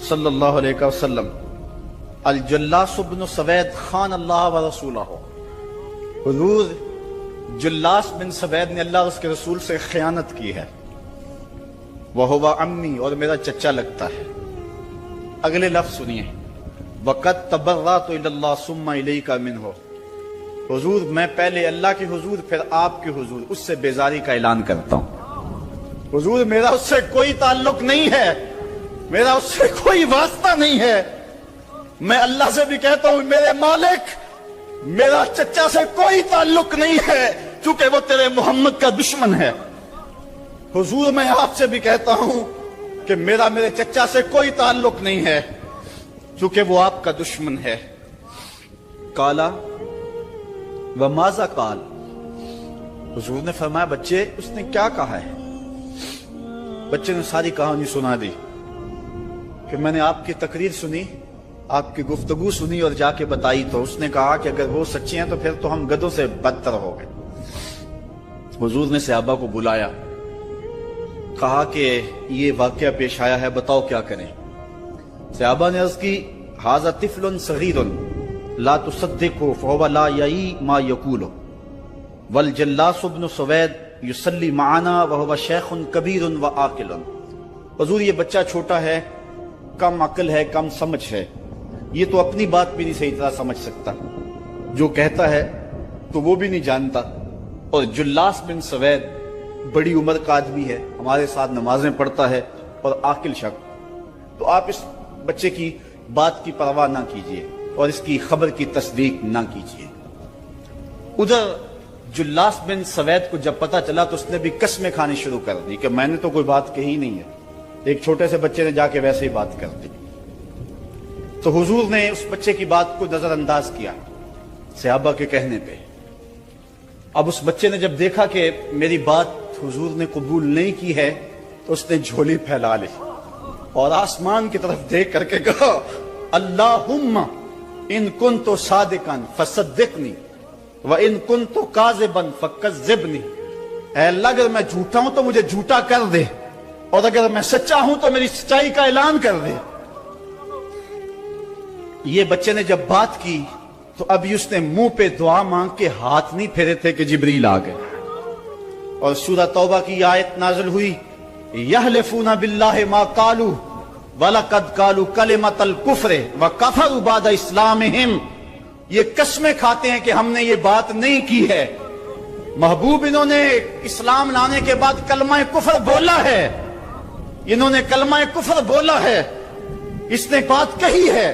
صلی اللہ علیہ وسلم الجلاس بن سوید خان اللہ و رسولہ، حضور جلاس بن سوید نے اللہ اور اس کے رسول سے خیانت کی ہے، وَهُوَ عَمِّي، اور میرا چچا لگتا ہے۔ اگلے لفظ سنیے، وَقَدْ تَبَرَّأْتُ إِلَى اللَّهِ ثُمَّ إِلَيْكَ مِنْهُ، حضور میں پہلے اللہ کے حضور پھر آپ کے حضور اس سے بیزاری کا اعلان کرتا ہوں۔ حضور میرا اس سے کوئی تعلق نہیں ہے، میرا اس سے کوئی واسطہ نہیں ہے، میں اللہ سے بھی کہتا ہوں میرے مالک میرا چچا سے کوئی تعلق نہیں ہے چونکہ وہ تیرے محمد کا دشمن ہے۔ حضور میں آپ سے بھی کہتا ہوں کہ میرا میرے چچا سے کوئی تعلق نہیں ہے چونکہ وہ آپ کا دشمن ہے۔ کالا وماذا قال، حضور نے فرمایا بچے اس نے کیا کہا ہے؟ بچے نے ساری کہانی سنا دی کہ میں نے آپ کی تقریر سنی، آپ کی گفتگو سنی اور جا کے بتائی تو اس نے کہا کہ اگر وہ سچے ہیں تو پھر تو ہم گدھوں سے بدتر ہو گئے۔ حضور نے صحابہ کو بلایا، کہا کہ یہ واقعہ پیش آیا ہے، بتاؤ کیا کریں؟ صحابہ نے عرض کی ھذا طفل صغیر لا تصدقه فهو لا یعی ما یقول والجلاس بن سوید یصلی معنا وهو شیخ کبیر وعاقل، حضور یہ بچہ چھوٹا ہے، کم عقل ہے، کم سمجھ ہے، یہ تو اپنی بات بھی نہیں صحیح طرح سمجھ سکتا، جو کہتا ہے تو وہ بھی نہیں جانتا، اور جلاس بن سوید بڑی عمر کا آدمی ہے، ہمارے ساتھ نمازیں پڑھتا ہے اور عاقل شخص، تو آپ اس بچے کی بات کی پرواہ نہ کیجیے اور اس کی خبر کی تصدیق نہ کیجیے۔ ادھر جلاس بن سوید کو جب پتہ چلا تو اس نے بھی قسمیں کھانی شروع کر دی کہ میں نے تو کوئی بات کہی نہیں ہے، ایک چھوٹے سے بچے نے جا کے ویسے ہی بات کر دی۔ تو حضور نے اس بچے کی بات کو نظر انداز کیا صحابہ کے کہنے پہ۔ اب اس بچے نے جب دیکھا کہ میری بات حضور نے قبول نہیں کی ہے تو اس نے جھولی پھیلا لی اور آسمان کی طرف دیکھ کر کے کہا اللہم ان کنت صادقا فصدقنی وان کنت کاذبا فکذبنی، اے اللہ اگر میں جھوٹا ہوں تو مجھے جھوٹا کر دے اور اگر میں سچا ہوں تو میری سچائی کا اعلان کر دے۔ یہ بچے نے جب بات کی تو ابھی اس نے منہ پہ دعا مانگ کے ہاتھ نہیں پھیرے تھے کہ جبریل آ گئے، اور سورہ توبہ کی آیت نازل ہوئی یحلفون باللہ ما قالوا وَلَقَدْ قَالُوا كَلِمَةَ الْكُفْرِ وَكَفَرُوا بَعْدَ إِسْلَامِهِمْ، یہ قسمیں کھاتے ہیں کہ ہم نے یہ بات نہیں کی ہے، محبوب انہوں نے اسلام لانے کے بعد کلمہ کفر بولا ہے، انہوں نے کلمہ کفر بولا ہے، اس نے بات کہی ہے۔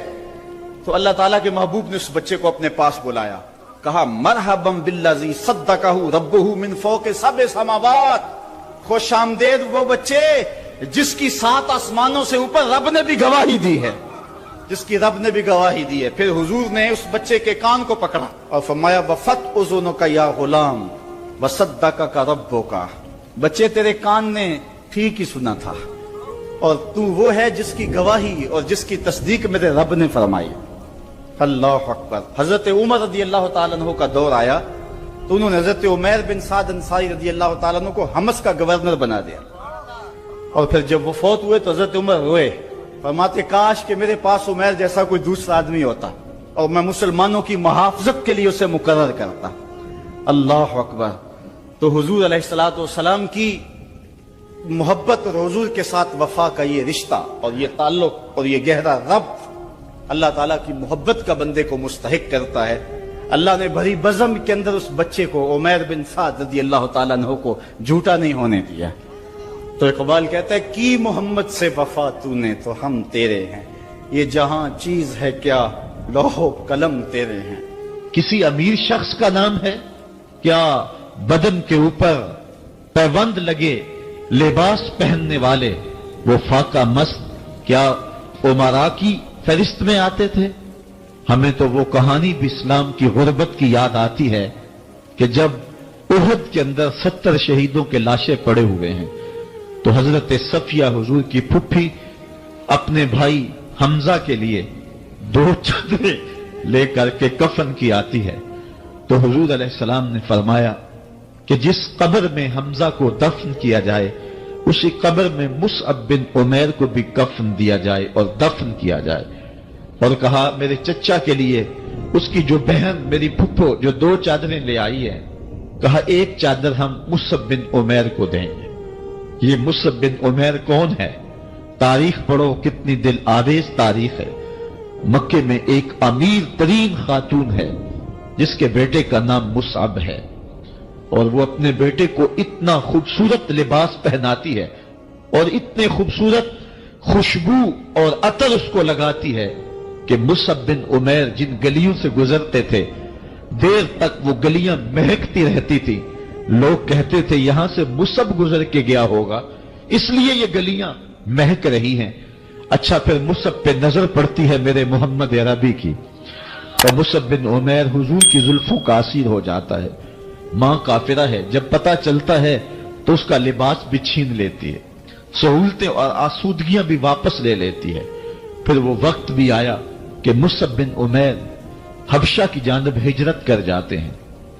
تو اللہ تعالیٰ کے محبوب نے اس بچے کو اپنے پاس بلایا، کہا مرحبا بالذی صدقہ ربہ من فوق سبع سماوات، خوش آمدید وہ بچے جس کی 7 آسمانوں سے اوپر رب نے بھی گواہی دی ہے، جس کی رب نے بھی گواہی دی ہے۔ پھر حضور نے اس بچے کے کان کو پکڑا اور فرمایا وفت اذنک یا غلام وصدقک ربک، بچے تیرے کان نے ٹھیک ہی سنا تھا اور تو وہ ہے جس کی گواہی اور جس کی تصدیق میرے رب نے فرمائی۔ اللہ اکبر۔ حضرت عمر رضی اللہ تعالیٰ عنہ کا دور آیا تو انہوں نے حضرت عمیر بن سعد انصاری رضی اللہ تعالیٰ عنہ کو حمص کا گورنر بنا دیا، اور پھر جب وہ فوت ہوئے تو حضرت عمر روئے، فرماتے کاش کہ میرے پاس عمیر جیسا کوئی دوسرا آدمی ہوتا اور میں مسلمانوں کی محافظت کے لیے اسے مقرر کرتا۔ اللہ اکبر۔ تو حضور علیہ السلام کی محبت اور حضور کے ساتھ وفا کا یہ رشتہ اور یہ تعلق اور یہ گہرا ربط اللہ تعالیٰ کی محبت کا بندے کو مستحق کرتا ہے۔ اللہ نے بھری بزم کے اندر اس بچے کو عمیر بن سعد رضی اللہ تعالیٰ عنہ کو جھوٹا نہیں ہونے دیا۔ تو اقبال کہتا ہے کی محمد سے وفا تو نے تو ہم تیرے ہیں، یہ جہاں چیز ہے کیا لوح و قلم تیرے ہیں۔ کسی امیر شخص کا نام ہے کیا بدن کے اوپر پیوند لگے لباس پہننے والے وہ فاقہ مست کیا امراء کی فہرست میں آتے تھے؟ ہمیں تو وہ کہانی بھی اسلام کی غربت کی یاد آتی ہے کہ جب احد کے اندر 70 شہیدوں کے لاشیں پڑے ہوئے ہیں تو حضرت صفیہ حضور کی پھپھی اپنے بھائی حمزہ کے لیے 2 چادریں لے کر کے کفن کی آتی ہے، تو حضور علیہ السلام نے فرمایا کہ جس قبر میں حمزہ کو دفن کیا جائے اسی قبر میں مصعب بن عمیر کو بھی کفن دیا جائے اور دفن کیا جائے، اور کہا میرے چچا کے لیے اس کی جو بہن میری پھپھو جو 2 چادریں لے آئی ہے، کہا ایک چادر ہم مصعب بن عمیر کو دیں گے۔ یہ مصعب بن عمیر کون ہے؟ تاریخ پڑھو، کتنی دل آویز تاریخ ہے۔ مکے میں ایک امیر ترین خاتون ہے جس کے بیٹے کا نام مصعب ہے، اور وہ اپنے بیٹے کو اتنا خوبصورت لباس پہناتی ہے اور اتنے خوبصورت خوشبو اور عطر اس کو لگاتی ہے کہ مصعب بن عمیر جن گلیوں سے گزرتے تھے دیر تک وہ گلیاں مہکتی رہتی تھی۔ لوگ کہتے تھے یہاں سے مصعب گزر کے گیا ہوگا اس لیے یہ گلیاں مہک رہی ہیں۔ اچھا، پھر مصعب پہ نظر پڑتی ہے میرے محمد عربی کی، تو مصعب بن عمیر حضور کی زلفوں کا اسیر ہو جاتا ہے۔ ماں کافرہ ہے، جب پتہ چلتا ہے تو اس کا لباس بھی چھین لیتی ہے، سہولتیں اور آسودگیاں بھی واپس لے لیتی ہے۔ پھر وہ وقت بھی آیا کہ مصعب بن عمیر حبشہ کی جانب ہجرت کر جاتے ہیں۔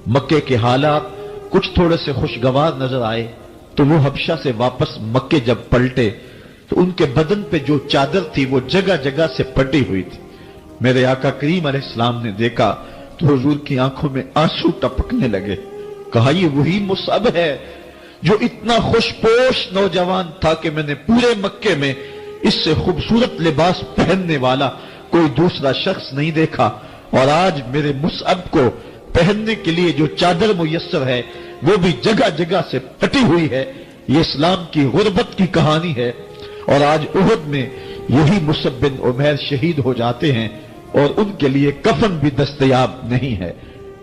مکے کے حالات کچھ تھوڑے سے خوشگوار نظر آئے تو وہ حبشہ سے واپس مکے جب پلٹے تو ان کے بدن پہ جو چادر تھی وہ جگہ جگہ سے پٹی ہوئی تھی۔ میرے آقا کریم علیہ السلام نے دیکھا تو حضور کی آنکھوں میں آنسو ٹپکنے لگے۔ کہا یہ وہی مصعب ہے جو اتنا خوش پوش نوجوان تھا کہ میں نے پورے مکے میں اس سے خوبصورت لباس پہننے والا کوئی دوسرا شخص نہیں دیکھا، اور آج میرے مصعب کو پہننے کے لیے جو چادر میسر ہے وہ بھی جگہ جگہ سے پھٹی ہوئی ہے۔ یہ اسلام کی غربت کی کہانی ہے، اور آج احد میں یہی مصعب بن عمیر شہید ہو جاتے ہیں اور ان کے لیے کفن بھی دستیاب نہیں ہے۔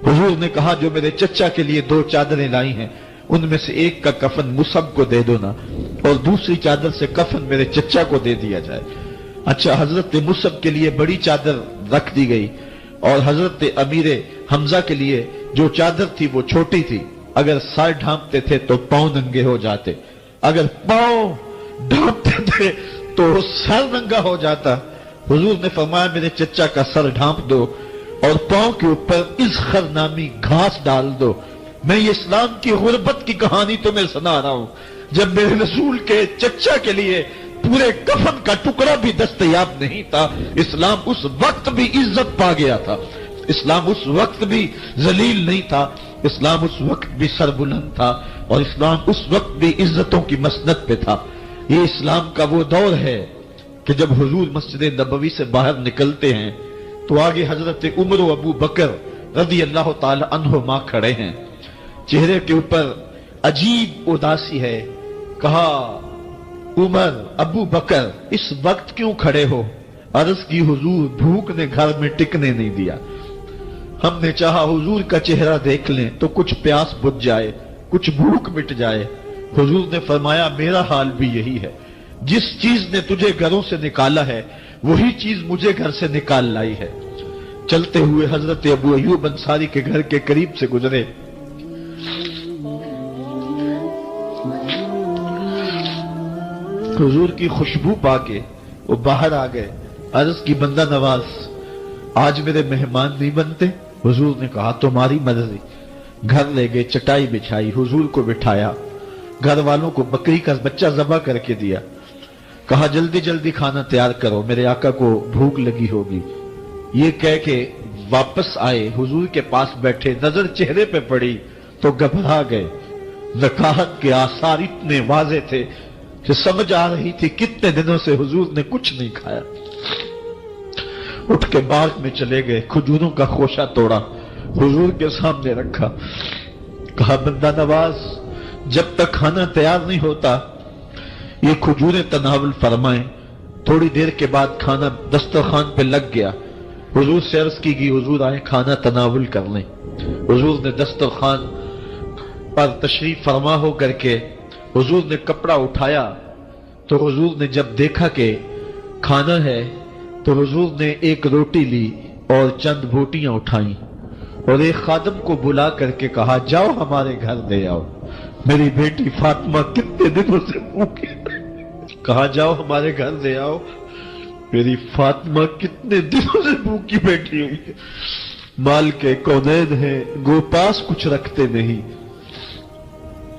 حضور نے کہا جو میرے چچا کے لیے 2 چادریں لائی ہیں ان میں سے ایک کا کفن مصعب کو دے دو نا، اور دوسری چادر سے کفن میرے چچا کو دے دیا جائے۔ اچھا، حضرت مصعب کے لیے بڑی چادر رکھ دی گئی، اور حضرت امیر حمزہ کے لیے جو چادر تھی وہ چھوٹی تھی، اگر سر ڈھانپتے تھے تو پاؤں ننگے ہو جاتے، اگر پاؤں ڈھانپتے تھے تو سر ننگا ہو جاتا۔ حضور نے فرمایا میرے چچا کا سر ڈھانپ دو اور پاؤں کے اوپر اذخر نامی گھاس ڈال دو۔ میں یہ اسلام کی غربت کی کہانی تمہیں سنا رہا ہوں، جب میرے رسول کے چچا کے لیے پورے کفن کا ٹکڑا بھی دستیاب نہیں تھا، اسلام اس وقت بھی عزت پا گیا تھا، اسلام اس وقت بھی ذلیل نہیں تھا، اسلام اس وقت بھی سربلند تھا، اور اسلام اس وقت بھی عزتوں کی مسند پہ تھا۔ یہ اسلام کا وہ دور ہے کہ جب حضور مسجد نبوی سے باہر نکلتے ہیں تو آگے حضرت عمر و ابو بکر رضی اللہ تعالی عنہما کھڑے ہیں، چہرے کے اوپر عجیب اداسی ہے۔ کہا عمر، ابو بکر اس وقت کیوں کھڑے ہو؟ عرض کی حضور بھوک نے گھر میں ٹکنے نہیں دیا، ہم نے چاہا حضور کا چہرہ دیکھ لیں تو کچھ پیاس بجھ جائے، کچھ بھوک مٹ جائے۔ حضور نے فرمایا میرا حال بھی یہی ہے، جس چیز نے تجھے گھروں سے نکالا ہے وہی چیز مجھے گھر سے نکال لائی ہے۔ چلتے ہوئے حضرت ابو ایوب انصاری کے گھر کے قریب سے گزرے، حضور کی خوشبو پا کے وہ باہر آ گئے۔ عرض کی بندہ نواز آج میرے مہمان نہیں بنتے؟ حضور نے کہا تمہاری مرضی۔ گھر لے گئے، چٹائی بچھائی، حضور کو بٹھایا، گھر والوں کو بکری کا بچہ ذبح کر کے دیا، کہا جلدی جلدی کھانا تیار کرو، میرے آقا کو بھوک لگی ہوگی۔ یہ کہہ کے واپس آئے، حضور کے پاس بیٹھے، نظر چہرے پہ پڑی تو گھبرا گئے۔ نکاحت کے آثار اتنے واضح تھے کہ سمجھ آ رہی تھی کتنے دنوں سے حضور نے کچھ نہیں کھایا۔ اٹھ کے باغ میں چلے گئے، کھجوروں کا خوشہ توڑا، حضور کے سامنے رکھا، کہا بندہ نواز جب تک کھانا تیار نہیں ہوتا یہ کھجوریں تناول فرمائیں۔ تھوڑی دیر کے بعد کھانا دسترخوان پہ لگ گیا، حضور سے عرض کی گئی حضور آئے کھانا تناول کر لیں۔ حضور نے دسترخوان پر تشریف فرما ہو کر کے حضور نے کپڑا اٹھایا تو حضور نے جب دیکھا کہ کھانا ہے تو حضور نے ایک روٹی لی اور چند بوٹیاں اٹھائیں اور ایک خادم کو بلا کر کے کہا جاؤ ہمارے گھر دے آؤ، میری بیٹی فاطمہ کتنے دنوں سے بھوکی، کہا جاؤ ہمارے گھر دے آؤ، میری فاطمہ کتنے دنوں سے بھوکی بیٹھی ہوئی ہے، مال کے کونین ہیں گو پاس کچھ رکھتے نہیں،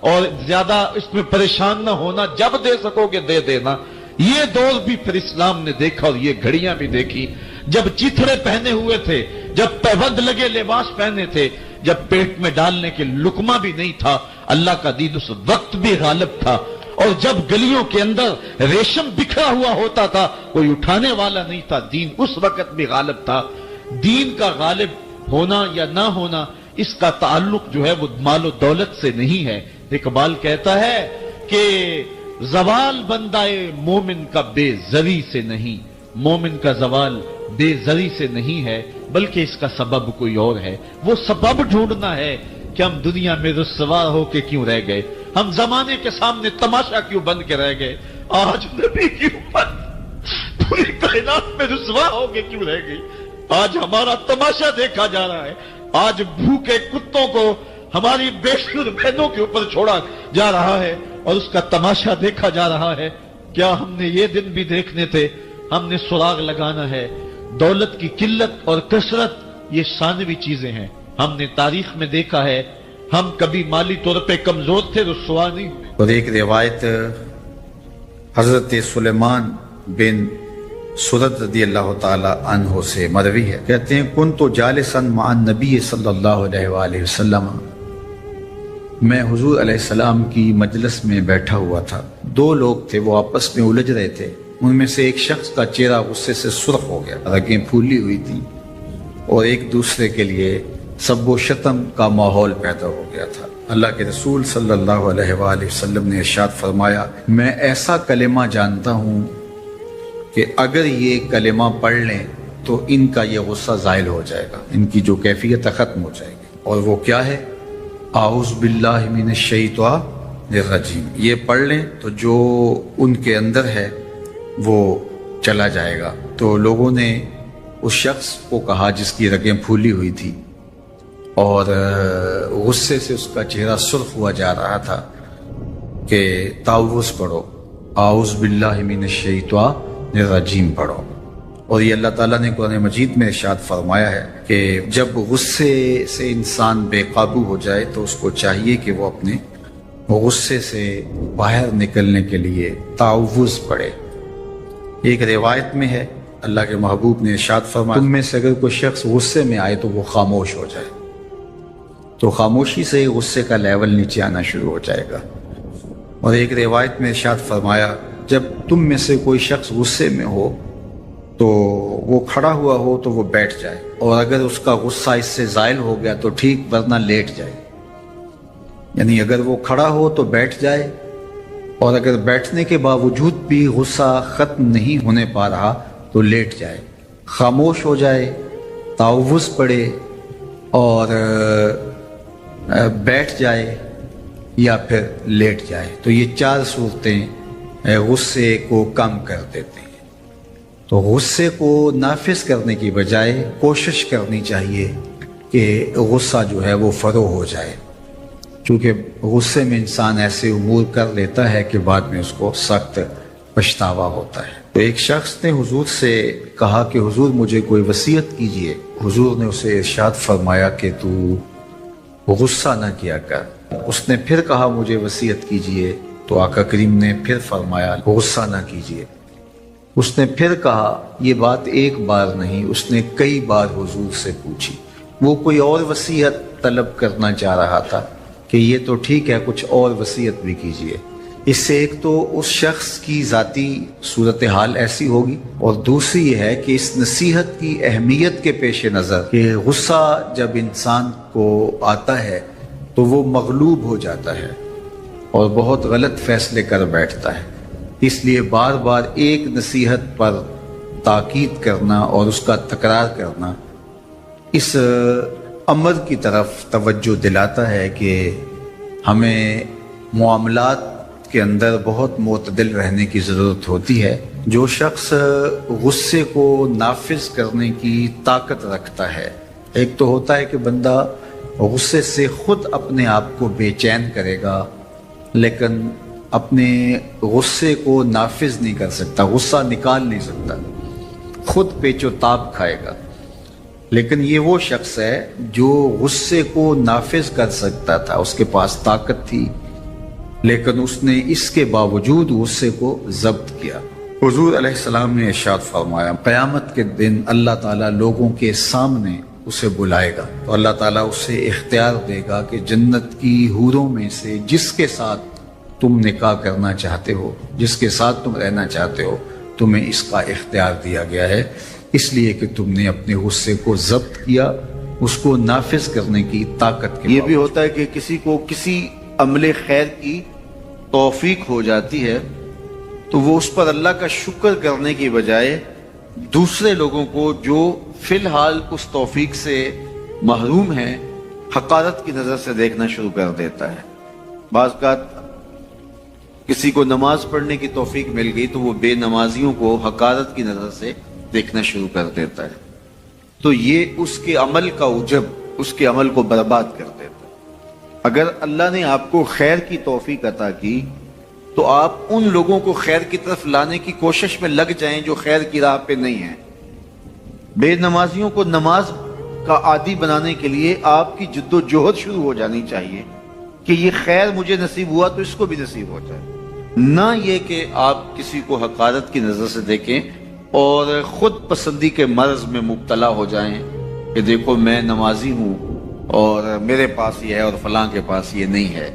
اور زیادہ اس میں پریشان نہ ہونا، جب دے سکو گے دے دینا، یہ دور بھی پھر اسلام نے دیکھا اور یہ گھڑیاں بھی دیکھی، جب چیتھڑے پہنے ہوئے تھے، جب پیوند لگے لباس پہنے تھے، جب پیٹ میں ڈالنے کے لقمہ بھی نہیں تھا، اللہ کا دین اس وقت بھی غالب تھا، اور جب گلیوں کے اندر ریشم بکھرا ہوا ہوتا تھا، کوئی اٹھانے والا نہیں تھا، دین اس وقت بھی غالب تھا۔ دین کا غالب ہونا یا نہ ہونا، اس کا تعلق جو ہے وہ مال و دولت سے نہیں ہے۔ اقبال کہتا ہے کہ زوال بندہ مومن کا بے زری سے نہیں، مومن کا زوال بے زری سے نہیں ہے، بلکہ اس کا سبب کوئی اور ہے۔ وہ سبب ڈھونڈنا ہے کہ ہم دنیا میں رسوا ہو کے کیوں رہ گئے، ہم زمانے کے سامنے تماشا کیوں بن کے رہ گئے، آج نبی کی امت پوری کائنات میں رسوا ہو کے کیوں رہ گئی، آج ہمارا تماشا دیکھا جا رہا ہے، آج بھوکے کتوں کو ہماری بے شمار بہنوں کے اوپر چھوڑا جا رہا ہے اور اس کا تماشا دیکھا جا رہا ہے۔ کیا ہم نے یہ دن بھی دیکھنے تھے؟ ہم نے سراغ لگانا ہے۔ دولت کی قلت اور کثرت یہ ثانوی چیزیں ہیں۔ ہم نے تاریخ میں دیکھا ہے، ہم کبھی مالی طور پہ کمزور تھے، رسوا نہیں ہوئے۔ اور ایک روایت حضرت سلیمان بن سرد رضی اللہ تعالی عنہ سے مروی ہے، کہتے ہیں کنت جالسا مع النبی صلی اللہ علیہ وآلہ وسلم، میں حضور علیہ السلام کی مجلس میں بیٹھا ہوا تھا، دو لوگ تھے، وہ آپس میں الجھ رہے تھے، ان میں سے ایک شخص کا چہرہ غصے سے سرخ ہو گیا، رگیں پھولی ہوئی تھی اور ایک دوسرے کے لیے سب و شتم کا ماحول پیدا ہو گیا تھا۔ اللہ کے رسول صلی اللہ علیہ وآلہ وسلم نے ارشاد فرمایا، میں ایسا کلمہ جانتا ہوں کہ اگر یہ کلمہ پڑھ لیں تو ان کا یہ غصہ زائل ہو جائے گا، ان کی جو کیفیت ختم ہو جائے گی، اور وہ کیا ہے؟ اعوذ باللہ من الشیطان الرجیم۔ یہ پڑھ لیں تو جو ان کے اندر ہے وہ چلا جائے گا۔ تو لوگوں نے اس شخص کو کہا جس کی رگیں پھولی ہوئی تھی اور غصے سے اس کا چہرہ سرخ ہوا جا رہا تھا کہ تعوذ پڑھو، اعوذ باللہ من الشیطان الرجیم پڑھو۔ اور یہ اللہ تعالیٰ نے قرآن مجید میں ارشاد فرمایا ہے کہ جب غصے سے انسان بے قابو ہو جائے تو اس کو چاہیے کہ وہ اپنے غصے سے باہر نکلنے کے لیے تعوذ پڑھے۔ ایک روایت میں ہے اللہ کے محبوب نے ارشاد فرمایا، تم میں سے اگر کوئی شخص غصے میں آئے تو وہ خاموش ہو جائے، تو خاموشی سے غصے کا لیول نیچے آنا شروع ہو جائے گا۔ اور ایک روایت میں ارشاد فرمایا، جب تم میں سے کوئی شخص غصے میں ہو تو وہ کھڑا ہوا ہو تو وہ بیٹھ جائے، اور اگر اس کا غصہ اس سے زائل ہو گیا تو ٹھیک، ورنہ لیٹ جائے۔ یعنی اگر وہ کھڑا ہو تو بیٹھ جائے، اور اگر بیٹھنے کے باوجود بھی غصہ ختم نہیں ہونے پا رہا تو لیٹ جائے، خاموش ہو جائے، تعوذ پڑھے اور بیٹھ جائے یا پھر لیٹ جائے۔ تو یہ چار صورتیں غصے کو کم کر دیتے ہیں۔ تو غصے کو نافذ کرنے کی بجائے کوشش کرنی چاہیے کہ غصہ جو ہے وہ فروغ ہو جائے، کیونکہ غصے میں انسان ایسے امور کر لیتا ہے کہ بعد میں اس کو سخت پچھتاوا ہوتا ہے۔ تو ایک شخص نے حضور سے کہا کہ حضور مجھے کوئی وصیت کیجئے۔ حضور نے اسے ارشاد فرمایا کہ تو غصہ نہ کیا کر۔ اس نے پھر کہا مجھے وصیت کیجئے، تو آقا کریم نے پھر فرمایا غصہ نہ کیجئے۔ اس نے پھر کہا، یہ بات ایک بار نہیں، اس نے کئی بار حضور سے پوچھی۔ وہ کوئی اور وصیت طلب کرنا چاہ رہا تھا کہ یہ تو ٹھیک ہے، کچھ اور وصیت بھی کیجئے۔ اس سے ایک تو اس شخص کی ذاتی صورتحال ایسی ہوگی، اور دوسری یہ ہے کہ اس نصیحت کی اہمیت کے پیش نظر کہ غصہ جب انسان کو آتا ہے تو وہ مغلوب ہو جاتا ہے اور بہت غلط فیصلے کر بیٹھتا ہے، اس لیے بار بار ایک نصیحت پر تاکید کرنا اور اس کا تکرار کرنا اس امر کی طرف توجہ دلاتا ہے کہ ہمیں معاملات کے اندر بہت معتدل رہنے کی ضرورت ہوتی ہے۔ جو شخص غصے کو نافذ کرنے کی طاقت رکھتا ہے، ایک تو ہوتا ہے کہ بندہ غصے سے خود اپنے آپ کو بے چین کرے گا، لیکن اپنے غصے کو نافذ نہیں کر سکتا، غصہ نکال نہیں سکتا، خود پیچ و تاب کھائے گا۔ لیکن یہ وہ شخص ہے جو غصے کو نافذ کر سکتا تھا، اس کے پاس طاقت تھی، لیکن اس نے اس کے باوجود غصے کو ضبط کیا۔ حضور علیہ السلام نے ارشاد فرمایا قیامت کے دن اللہ تعالیٰ لوگوں کے سامنے اسے بلائے گا تو اللہ تعالیٰ اسے اختیار دے گا کہ جنت کی حوروں میں سے جس کے ساتھ تم نکاح کرنا چاہتے ہو، جس کے ساتھ تم رہنا چاہتے ہو، تمہیں اس کا اختیار دیا گیا ہے، اس لیے کہ تم نے اپنے غصے کو ضبط کیا، اس کو نافذ کرنے کی طاقت کے۔ یہ بھی ہوتا ہے کہ کسی کو کسی عمل خیر کی توفیق ہو جاتی ہے تو وہ اس پر اللہ کا شکر کرنے کی بجائے دوسرے لوگوں کو جو فی الحال اس توفیق سے محروم ہیں حقارت کی نظر سے دیکھنا شروع کر دیتا ہے۔ بعض اوقات کسی کو نماز پڑھنے کی توفیق مل گئی تو وہ بے نمازیوں کو حقارت کی نظر سے دیکھنا شروع کر دیتا ہے، تو یہ اس کے عمل کا عجب اس کے عمل کو برباد کر دیتا ہے۔ اگر اللہ نے آپ کو خیر کی توفیق عطا کی تو آپ ان لوگوں کو خیر کی طرف لانے کی کوشش میں لگ جائیں جو خیر کی راہ پہ نہیں ہیں۔ بے نمازیوں کو نماز کا عادی بنانے کے لیے آپ کی جد و جہد شروع ہو جانی چاہیے کہ یہ خیر مجھے نصیب ہوا تو اس کو بھی نصیب ہو جائے، نہ یہ کہ آپ کسی کو حقارت کی نظر سے دیکھیں اور خود پسندی کے مرض میں مبتلا ہو جائیں کہ دیکھو میں نمازی ہوں اور میرے پاس یہ ہے اور فلاں کے پاس یہ نہیں ہے۔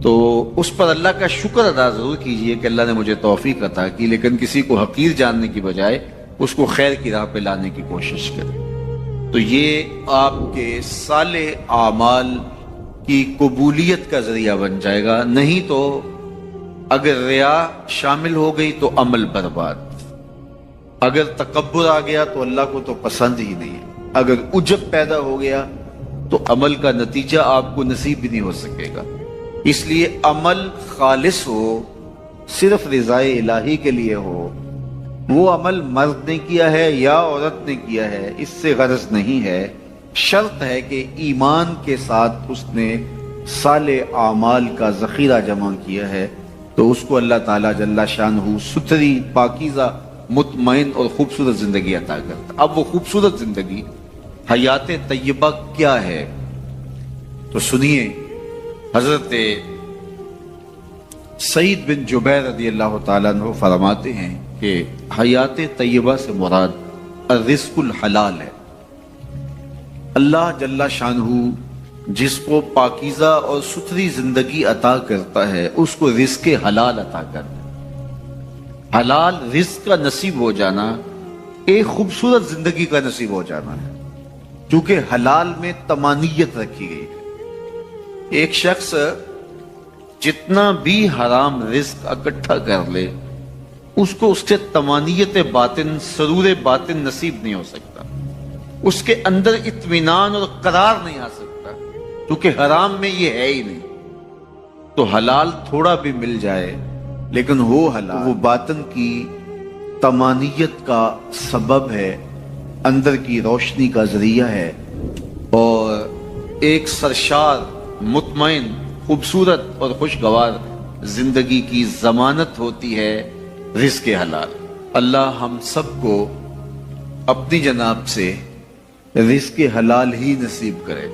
تو اس پر اللہ کا شکر ادا ضرور کیجئے کہ اللہ نے مجھے توفیق عطا کی، لیکن کسی کو حقیر جاننے کی بجائے اس کو خیر کی راہ پہ لانے کی کوشش کریں، تو یہ آپ کے صالح اعمال کی قبولیت کا ذریعہ بن جائے گا۔ نہیں تو اگر ریا شامل ہو گئی تو عمل برباد، اگر تکبر آ گیا تو اللہ کو تو پسند ہی نہیں ہے، اگر عجب پیدا ہو گیا تو عمل کا نتیجہ آپ کو نصیب بھی نہیں ہو سکے گا۔ اس لیے عمل خالص ہو، صرف رضائے الہی کے لیے ہو، وہ عمل مرد نے کیا ہے یا عورت نے کیا ہے اس سے غرض نہیں ہے، شرط ہے کہ ایمان کے ساتھ اس نے صالح اعمال کا ذخیرہ جمع کیا ہے تو اس کو اللہ تعالیٰ جل شانہ ستھری، پاکیزہ، مطمئن اور خوبصورت زندگی عطا کرتا۔ اب وہ خوبصورت زندگی حیات طیبہ کیا ہے تو سنیے، حضرت سعید بن جبیر رضی اللہ تعالیٰ عنہ فرماتے ہیں کہ حیات طیبہ سے مراد الرزق الحلال ہے۔ اللہ جل شانہ جس کو پاکیزہ اور ستھری زندگی عطا کرتا ہے اس کو رزق حلال عطا کرتا ہے۔ حلال رزق کا نصیب ہو جانا ایک خوبصورت زندگی کا نصیب ہو جانا ہے، کیونکہ حلال میں طمانیت رکھی گئی ہے۔ ایک شخص جتنا بھی حرام رزق اکٹھا کر لے اس کو اس سے طمانیت باطن، سرور باطن نصیب نہیں ہو سکتا، اس کے اندر اطمینان اور قرار نہیں آ سکتا، کیونکہ حرام میں یہ ہے ہی نہیں۔ تو حلال تھوڑا بھی مل جائے لیکن ہو حلال، وہ باطن کی طمانیت کا سبب ہے، اندر کی روشنی کا ذریعہ ہے، اور ایک سرشار، مطمئن، خوبصورت اور خوشگوار زندگی کی ضمانت ہوتی ہے رزق حلال۔ اللہ ہم سب کو اپنی جناب سے رزق حلال ہی نصیب کرے،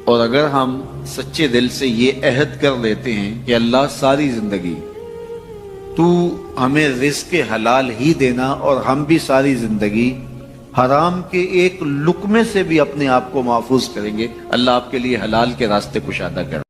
اور اگر ہم سچے دل سے یہ عہد کر لیتے ہیں کہ اللہ ساری زندگی تو ہمیں رزق حلال ہی دینا اور ہم بھی ساری زندگی حرام کے ایک لقمے سے بھی اپنے آپ کو محفوظ کریں گے، اللہ آپ کے لیے حلال کے راستے کشادہ کر